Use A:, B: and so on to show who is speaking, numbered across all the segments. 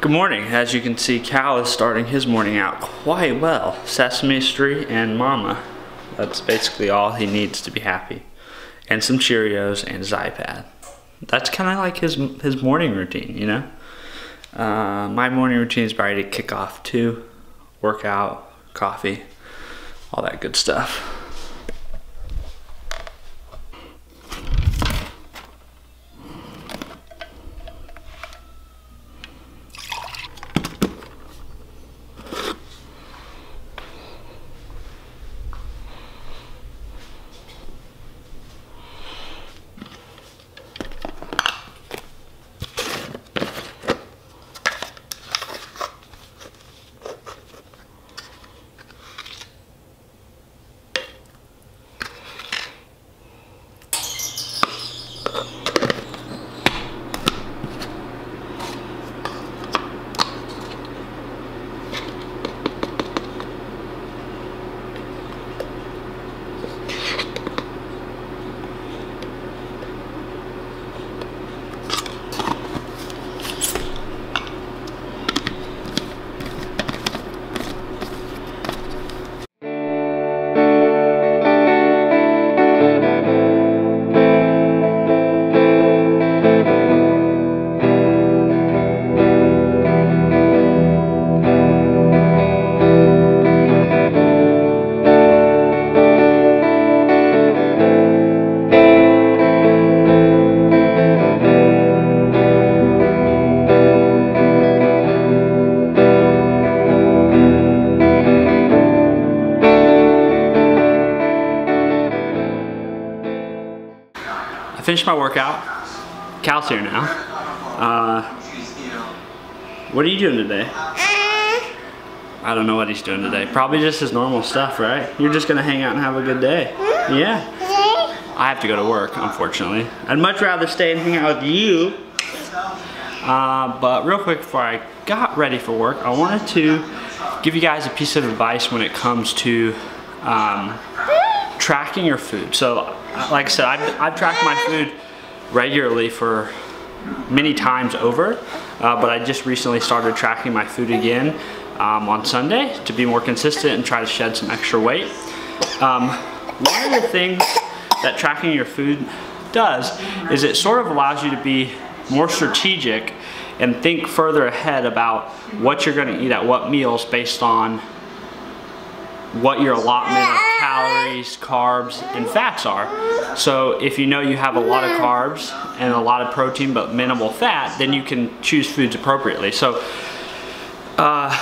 A: Good morning. As you can see, Cal is starting his morning out quite well. Sesame Street and Mama. That's basically all he needs to be happy. And some Cheerios and his iPad. That's kind of like his morning routine, you know? My morning routine is ready to kick off too. Workout, coffee, all that good stuff. I finished my workout. Cal's here now. What are you doing today? I don't know what he's doing today. Probably just his normal stuff, right? You're just gonna hang out and have a good day. Yeah. I have to go to work, unfortunately. I'd much rather stay and hang out with you. But real quick before I got ready for work, I wanted to give you guys a piece of advice when it comes to tracking your food. So, like I said, I've tracked my food regularly for many times over, but I just recently started tracking my food again on Sunday to be more consistent and try to shed some extra weight. One of the things that tracking your food does is it sort of allows you to be more strategic and think further ahead about what you're going to eat at what meals based on what your allotment of calories, carbs, and fats are. So if you know you have a lot of carbs and a lot of protein but minimal fat, then you can choose foods appropriately. So I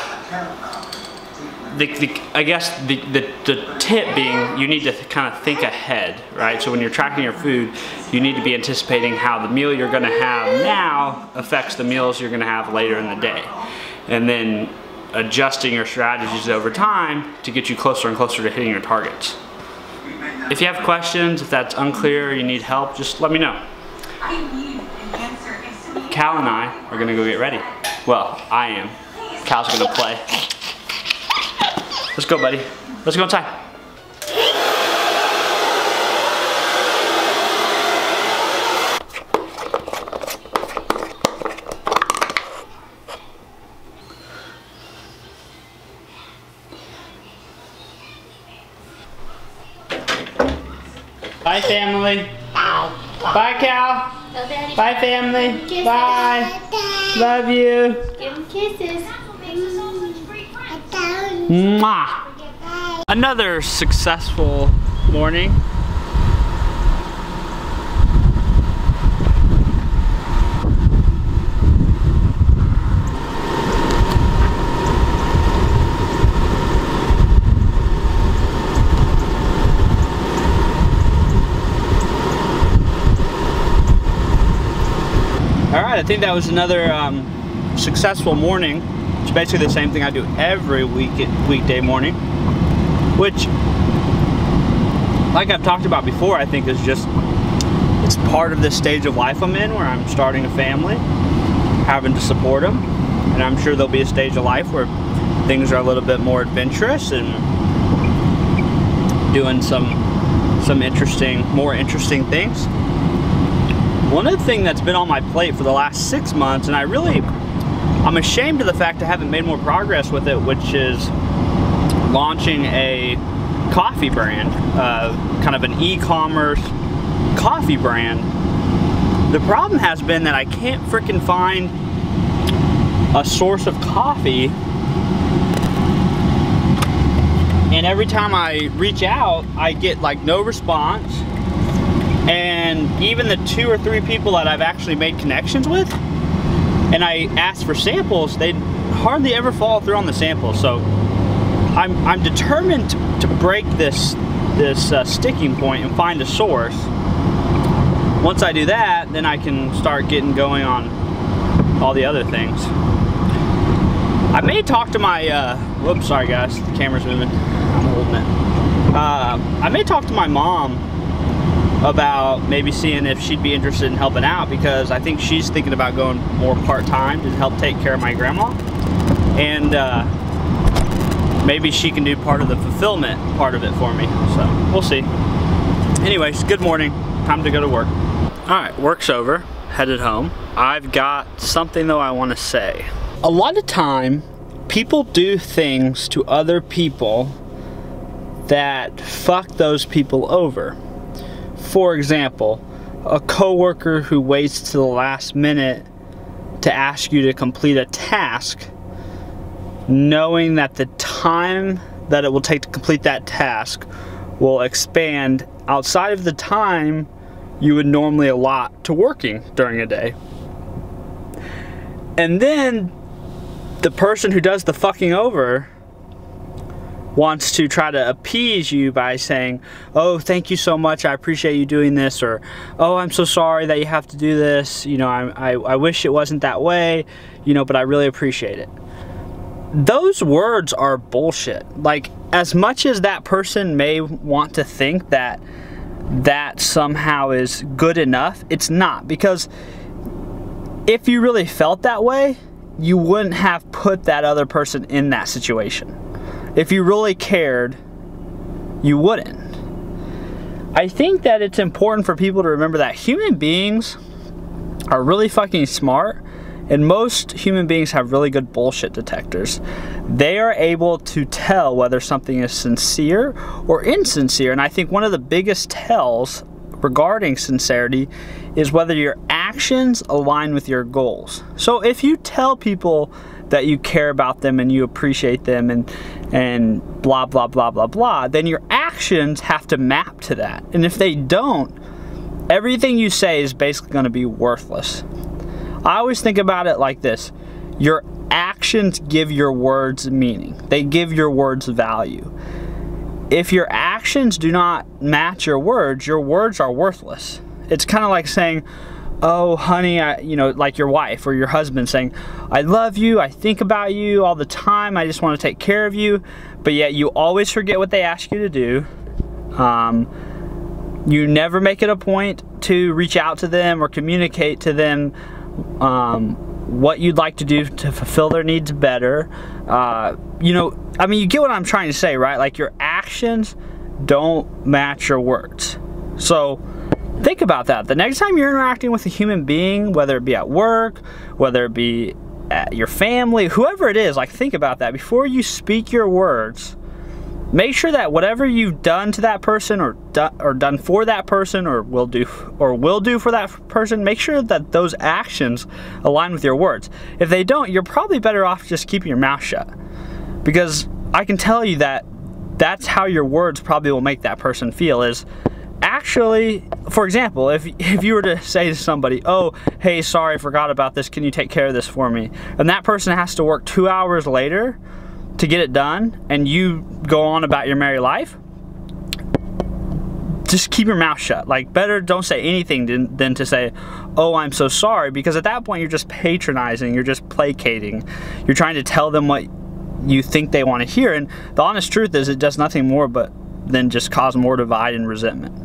A: guess the tip being you need to kind of think ahead, right? So when you're tracking your food, you need to be anticipating how the meal you're going to have now affects the meals you're going to have later in the day. And then adjusting your strategies over time to get you closer and closer to hitting your targets. If you have questions, if that's unclear, or you need help, just let me know. Cal and I are gonna go get ready. Well, I am. Cal's gonna play. Let's go, buddy. Let's go inside. Bye, family. Bye, Cal. Bye, family.
B: Kisses.
A: Bye. Love you.
B: Give him kisses.
A: Mwah. Another successful morning. Alright, I think that was another successful morning. It's basically the same thing I do every weekday morning, which, like I've talked about before, I think is just, it's part of this stage of life I'm in where I'm starting a family, having to support them, and I'm sure there'll be a stage of life where things are a little bit more adventurous and doing some more interesting things. One of the things that's been on my plate for the last 6 months, and I really I'm ashamed of the fact I haven't made more progress with it, which is launching a coffee brand, kind of an e-commerce coffee brand. The problem has been that I can't freaking find a source of coffee, and every time I reach out I get like no response, and even the 2 or 3 people that I've actually made connections with and I ask for samples, they hardly ever follow through on the samples. So I'm determined to break this sticking point and find a source. Once I do that, then I can start getting going on all the other things. I may talk to my, whoops, sorry guys, the camera's moving, I'm holding it. I may talk to my mom about maybe seeing if she'd be interested in helping out, because I think she's thinking about going more part-time to help take care of my grandma. And maybe she can do part of the fulfillment part of it for me, so we'll see. Anyways, good morning, time to go to work. Alright, work's over, headed home. I've got something though I want to say. A lot of time, people do things to other people that fuck those people over. For example, a coworker who waits to the last minute to ask you to complete a task, knowing that the time that it will take to complete that task will expand outside of the time you would normally allot to working during a day. And then the person who does the fucking over wants to try to appease you by saying, oh, thank you so much, I appreciate you doing this, or oh, I'm so sorry that you have to do this, you know, I wish it wasn't that way, you know, but I really appreciate it. Those words are bullshit. Like, as much as that person may want to think that that somehow is good enough, it's not, because if you really felt that way, you wouldn't have put that other person in that situation. If you really cared, you wouldn't. I think that it's important for people to remember that human beings are really fucking smart, and most human beings have really good bullshit detectors. They are able to tell whether something is sincere or insincere, and I think one of the biggest tells regarding sincerity is whether your actions align with your goals. So if you tell people that you care about them and you appreciate them and blah blah blah blah blah, then your actions have to map to that. And if they don't, everything you say is basically going to be worthless. I always think about it like this: your actions give your words meaning. They give your words value. If your actions do not match your words are worthless. It's kind of like saying, oh honey, you know, like your wife or your husband saying, I love you, I think about you all the time, I just want to take care of you, but yet you always forget what they ask you to do. You never make it a point to reach out to them or communicate to them what you'd like to do to fulfill their needs better. You know, I mean, you get what I'm trying to say, right? Like, your actions don't match your words. So think about that. The next time you're interacting with a human being, whether it be at work, whether it be at your family, whoever it is, like, think about that. Before you speak your words, make sure that whatever you've done to that person or done for that person or will do for that person, make sure that those actions align with your words. If they don't, you're probably better off just keeping your mouth shut. Because I can tell you that that's how your words probably will make that person feel, is actually, for example, if you were to say to somebody, oh, hey, sorry, I forgot about this, can you take care of this for me? And that person has to work 2 hours later to get it done, and you go on about your merry life, just keep your mouth shut. Like, better don't say anything than to say, oh, I'm so sorry, because at that point you're just patronizing, you're just placating, you're trying to tell them what you think they want to hear, and the honest truth is it does nothing more but than just cause more divide and resentment.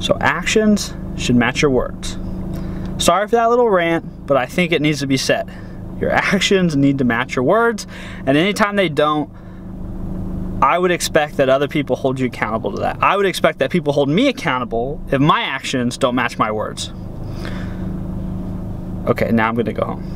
A: So actions should match your words. Sorry for that little rant, but I think it needs to be said. Your actions need to match your words, and anytime they don't, I would expect that other people hold you accountable to that. I would expect that people hold me accountable if my actions don't match my words. Okay, now I'm gonna go home.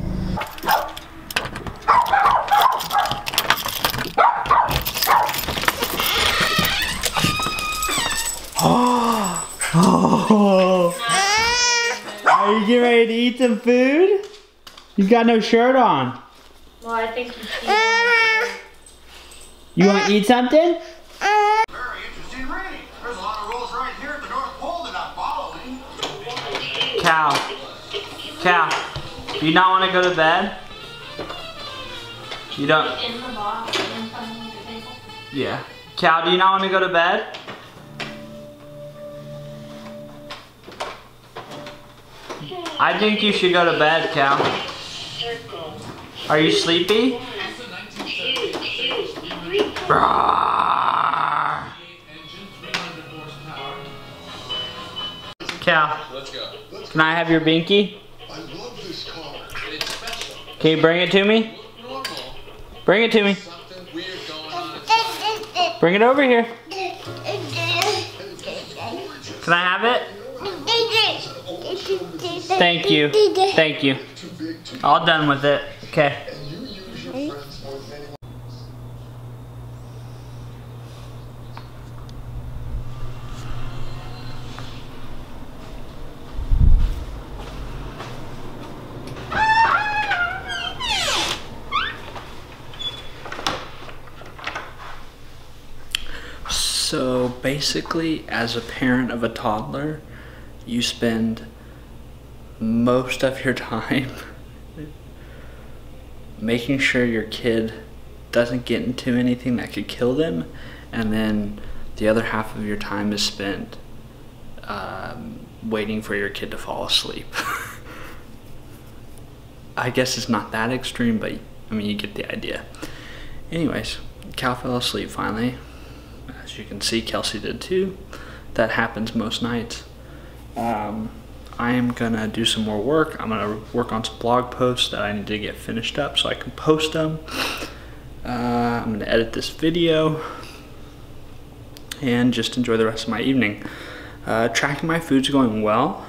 A: get ready to eat some food? You got no shirt on.
B: Well, I think
A: you want to eat something?
C: Very interesting reading. There's a lot of rules right here at the North Pole that I'm following.
A: Cal, do you not want to go to bed? You don't?
B: in the box in front of the table.
A: Yeah. Cal, do you not want to go to bed? I think you should go to bed, Cal. Are you sleepy? Cal, can I have your binky? Can you bring it to me? Bring it to me. Bring it over here. Can I have it? Thank you. Thank you. All done with it. Okay. So basically, as a parent of a toddler, you spend most of your time making sure your kid doesn't get into anything that could kill them, and then the other half of your time is spent waiting for your kid to fall asleep. I guess it's not that extreme, but I mean, you get the idea. Anyways, Cal fell asleep finally. As you can see, Kelsey did too. That happens most nights. I am gonna do some more work. I'm gonna work on some blog posts that I need to get finished up so I can post them. I'm gonna edit this video and just enjoy the rest of my evening. Tracking my food's going well.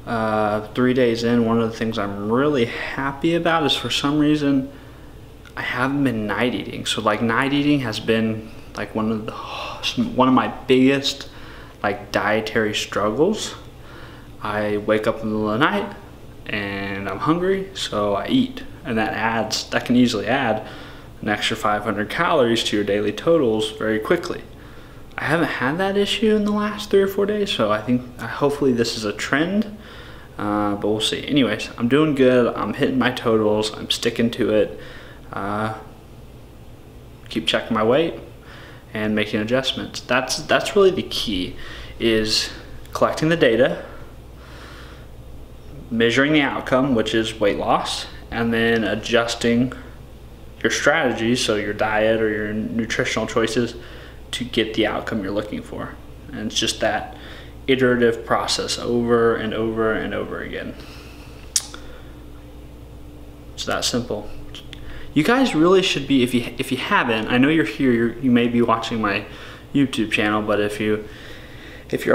A: 3 days in, one of the things I'm really happy about is for some reason I haven't been night eating. So like night eating has been like one of my biggest like dietary struggles. I wake up in the middle of the night and I'm hungry, so I eat, and that can easily add an extra 500 calories to your daily totals very quickly. I haven't had that issue in the last 3 or 4 days, so I think hopefully this is a trend, but we'll see. Anyways, I'm doing good. I'm hitting my totals. I'm sticking to it. Keep checking my weight and making adjustments. That's really the key, is collecting the data, measuring the outcome, which is weight loss, and then adjusting your strategy, so your diet or your nutritional choices, to get the outcome you're looking for. And it's just that iterative process over and over and over again. It's that simple. You guys really should be, if you haven't, I know you're here, you may be watching my YouTube channel, but if you're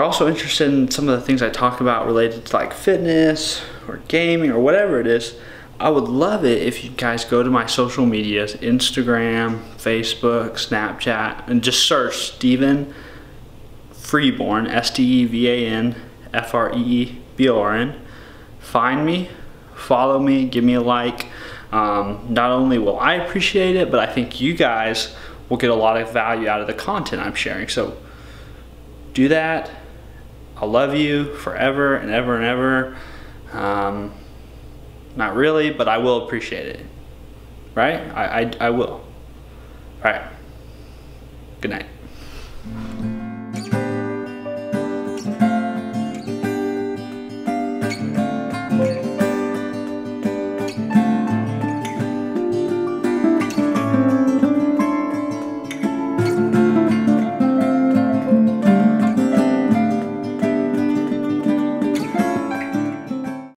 A: also interested in some of the things I talk about related to like fitness or gaming or whatever it is, I would love it if you guys go to my social medias, Instagram, Facebook, Snapchat, and just search Steven Freeborn, StevanFreeborn. Find me, follow me, give me a like. Not only will I appreciate it, but I think you guys will get a lot of value out of the content I'm sharing. So do that. I'll love you forever and ever and ever. Not really, but I will appreciate it. Right? I will. All right. Good night.